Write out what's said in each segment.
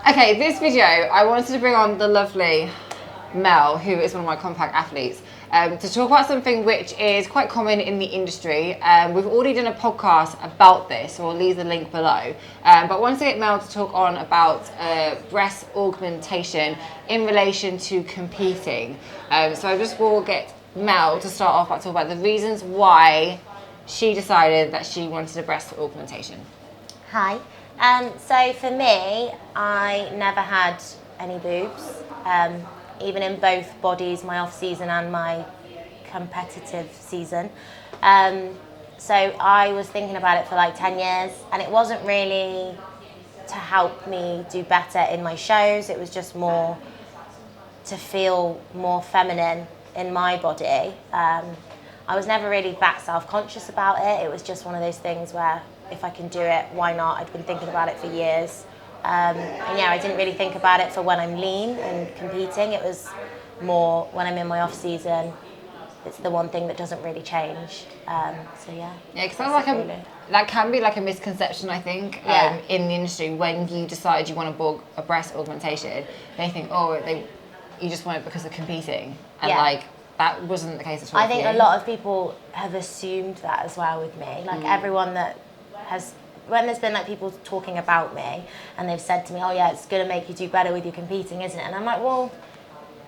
Okay, this video, I wanted to bring on the lovely Mel, who is one of my KOMPAK athletes, to talk about something which is quite common in the industry. We've already done a podcast about this, so I'll leave the link below. But I wanted to get Mel to talk on about breast augmentation in relation to competing. So I just will get Mel to start off by talking about the reasons why she decided that she wanted a breast augmentation. Hi. So for me, I never had any boobs, even in both bodies, my off-season and my competitive season. So I was thinking about it for like 10 years, and it wasn't really to help me do better in my shows. It was just more to feel more feminine in my body. I was never really that self-conscious about it. It was just one of those things where if I can do it, why not? I'd been thinking about it for years. And yeah, I didn't really think about it for when I'm lean and competing. It was more when I'm in my off season. It's the one thing that doesn't really change. So yeah. Yeah, because that can be like a misconception, I think, in the industry. When you decide you want a breast augmentation, they think, you just want it because of competing, and like that wasn't the case at all. I think a lot of people have assumed that as well with me. Like everyone that has, when there's been like people talking about me and they've said to me, oh yeah, it's going to make you do better with your competing, isn't it? And I'm like, well,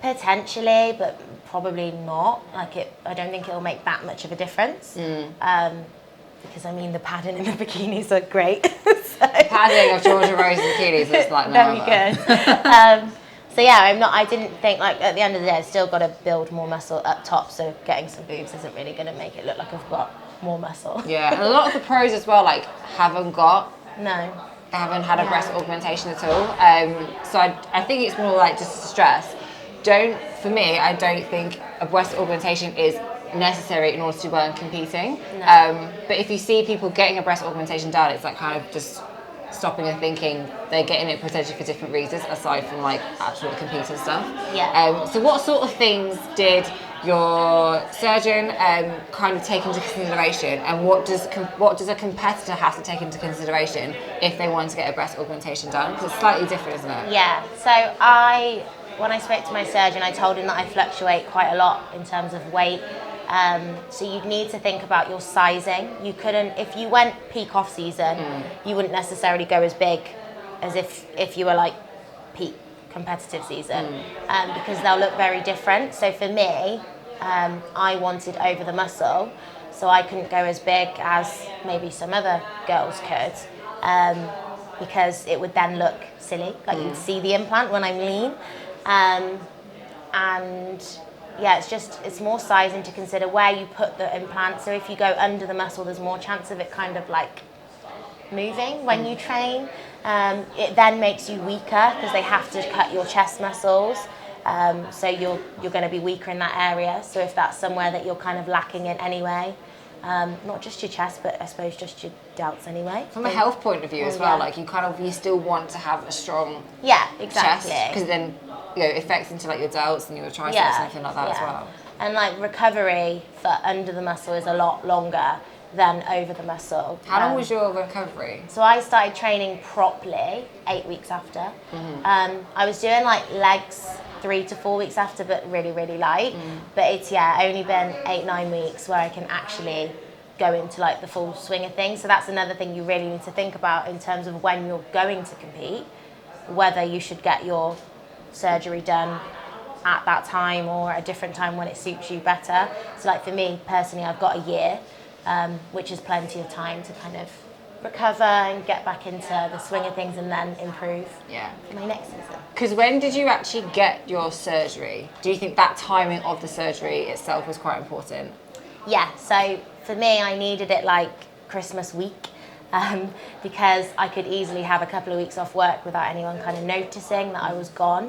potentially, but probably not. I don't think it'll make that much of a difference. Because I mean, the padding in the bikinis are great. So. The padding of Georgia Rose's bikinis is like very good. So yeah, I didn't think, like, at the end of the day, I've still got to build more muscle up top, so getting some boobs isn't really going to make it look like I've got more muscle. Yeah, and a lot of the pros as well, like, haven't had a breast augmentation at all. So I think it's more like just stress. For me, I don't think a breast augmentation is necessary in order to do well in competing. No. But if you see people getting a breast augmentation done, it's like kind of just stopping and thinking they're getting it potentially for different reasons aside from like actual competing stuff. Yeah. So what sort of things did your surgeon kind of take into consideration, and what does a competitor have to take into consideration if they want to get a breast augmentation done? Because it's slightly different, isn't it? Yeah. So when I spoke to my surgeon, I told him that I fluctuate quite a lot in terms of weight. So you'd need to think about your sizing. You couldn't, if you went peak off season, you wouldn't necessarily go as big as if you were like peak competitive season, because they'll look very different. So for me, I wanted over the muscle, so I couldn't go as big as maybe some other girls could, because it would then look silly, like you'd see the implant when I'm lean. And yeah, it's more sizing to consider where you put the implant. So if you go under the muscle, there's more chance of it kind of like moving when you train. It then makes you weaker because they have to cut your chest muscles. So you're going to be weaker in that area. So if that's somewhere that you're kind of lacking in anyway, not just your chest, but I suppose just your delts anyway. From a health point of view as well, like you still want to have a strong exactly. chest, because then it affects into like your delts and your triceps and everything like that as well. And like recovery for under the muscle is a lot longer than over the muscle. How long was your recovery? So I started training properly 8 weeks after. I was doing like legs 3 to 4 weeks after, but really, really light. But it's only been 8-9 weeks where I can actually go into like the full swing of things. So that's another thing you really need to think about in terms of when you're going to compete, whether you should get your surgery done at that time or a different time when it suits you better. So like for me personally, I've got a year, which is plenty of time to kind of recover and get back into the swing of things and then improve for my next season. Because when did you actually get your surgery? Do you think that timing of the surgery itself was quite important? Yeah, so for me, I needed it like Christmas week, because I could easily have a couple of weeks off work without anyone kind of noticing that I was gone,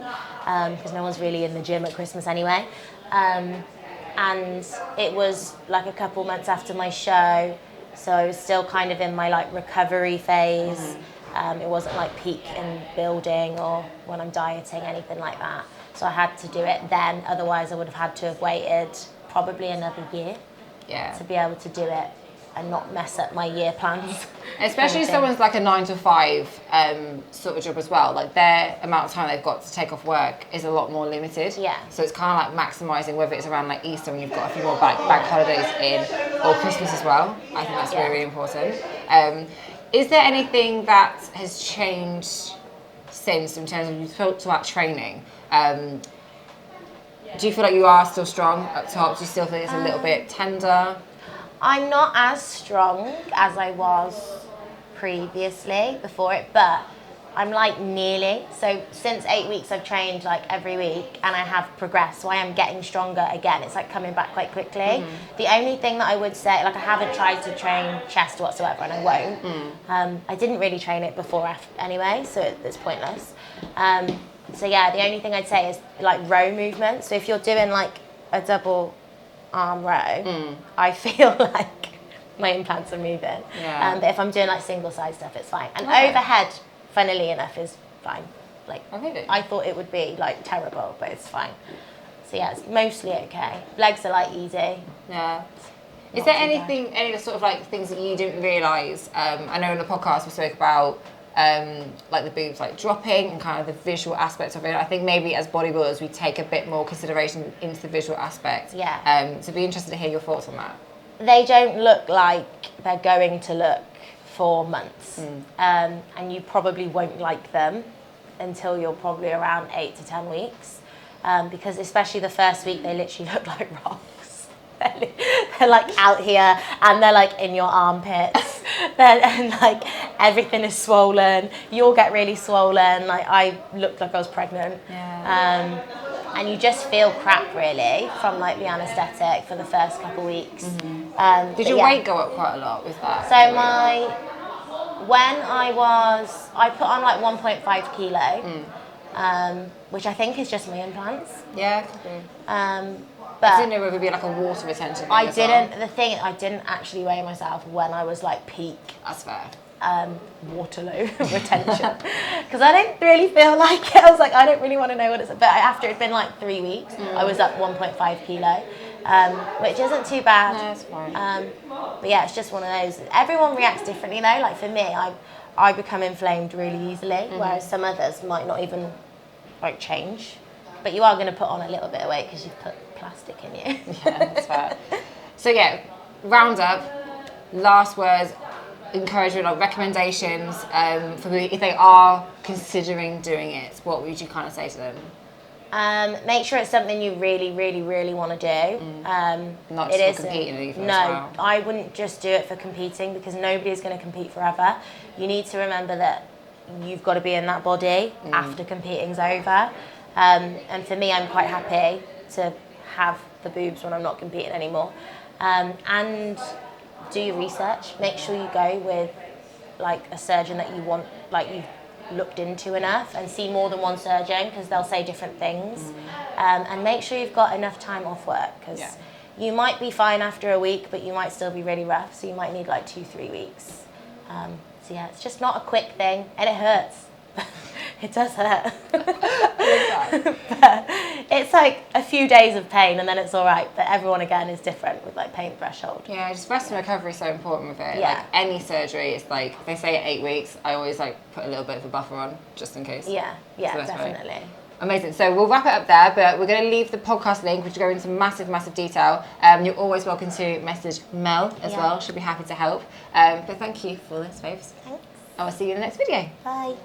because no one's really in the gym at Christmas anyway. And it was like a couple months after my show, so I was still kind of in my like recovery phase. It wasn't like peak in building or when I'm dieting, anything like that. So I had to do it then, otherwise I would have had to have waited probably another year to be able to do it and not mess up my year plans. Especially if someone's like a 9 to 5 sort of job as well, like their amount of time they've got to take off work is a lot more limited. Yeah. So it's kind of like maximising, whether it's around like Easter when you've got a few more bank holidays in, or Christmas as well. I think that's really, really important. Is there anything that has changed since, in terms of, you talked about training? Do you feel like you are still strong up top? Do you still think it's a little bit tender? I'm not as strong as I was previously before it, but I'm like nearly. So since 8 weeks I've trained like every week and I have progressed, so I am getting stronger again. It's like coming back quite quickly. The only thing that I would say, like I haven't tried to train chest whatsoever and I won't. I didn't really train it before anyway, so it's pointless. So yeah, the only thing I'd say is like row movements. So if you're doing like a double arm row, I feel like my implants are moving. But if I'm doing like single side stuff, it's fine. And overhead, funnily enough, is fine. Like I thought it would be like terrible, but it's fine. So yeah, it's mostly okay. Legs are like easy. Yeah. Is there anything, any sort of like things that you didn't realise? I know in the podcast we spoke about like the boobs like dropping and kind of the visual aspect of it. I think maybe as bodybuilders we take a bit more consideration into the visual aspect. Yeah. So be interested to hear your thoughts on that. They don't look like they're going to look for months, and you probably won't like them until you're probably around 8 to 10 weeks, because especially the first week they literally look like rocks. They're like out here and they're like in your armpits. And like everything is swollen. You'll get really swollen. Like I looked like I was pregnant. And you just feel crap really from like the anaesthetic for the first couple of weeks. Did your weight go up quite a lot with that? So I put on like 1.5 kilo, which I think is just my implants. Yeah. But I didn't know whether it would be like a water retention thing I didn't actually weigh myself when I was like peak. That's fair. Waterloo retention, because I didn't really feel like it. I was like, I don't really want to know what it's. But after it'd been like 3 weeks, I was up 1.5 kilo, which isn't too bad. No, it's fine. But yeah, it's just one of those. Everyone reacts differently though. Like for me, I become inflamed really easily, whereas some others might not even like change. But you are going to put on a little bit of weight because you've put plastic in you. Yeah, that's fair. So yeah, round up, last words, encouragement, like recommendations for people if they are considering doing it. What would you kind of say to them? Make sure it's something you really, really, really want to do. Not just for competing either. No, I wouldn't just do it for competing, because nobody is going to compete forever. You need to remember that you've got to be in that body after competing's over. And for me, I'm quite happy to have the boobs when I'm not competing anymore. And do your research. Make sure you go with like a surgeon that you want, like you've looked into enough, and see more than one surgeon, because they'll say different things. And make sure you've got enough time off work, because you might be fine after a week, but you might still be really rough. So you might need like 2-3 weeks. So yeah, it's just not a quick thing, and it hurts. It does hurt. But it's like a few days of pain and then it's all right. But everyone again is different with like pain threshold. Yeah, just rest and recovery is so important with it. Yeah. Like any surgery, it's like they say 8 weeks. I always like put a little bit of a buffer on just in case. Yeah, definitely. Amazing. So we'll wrap it up there, but we're going to leave the podcast link, which will go into massive, massive detail. You're always welcome to message Mel as well. She'll be happy to help. But thank you for this, babes. Thanks. I will see you in the next video. Bye.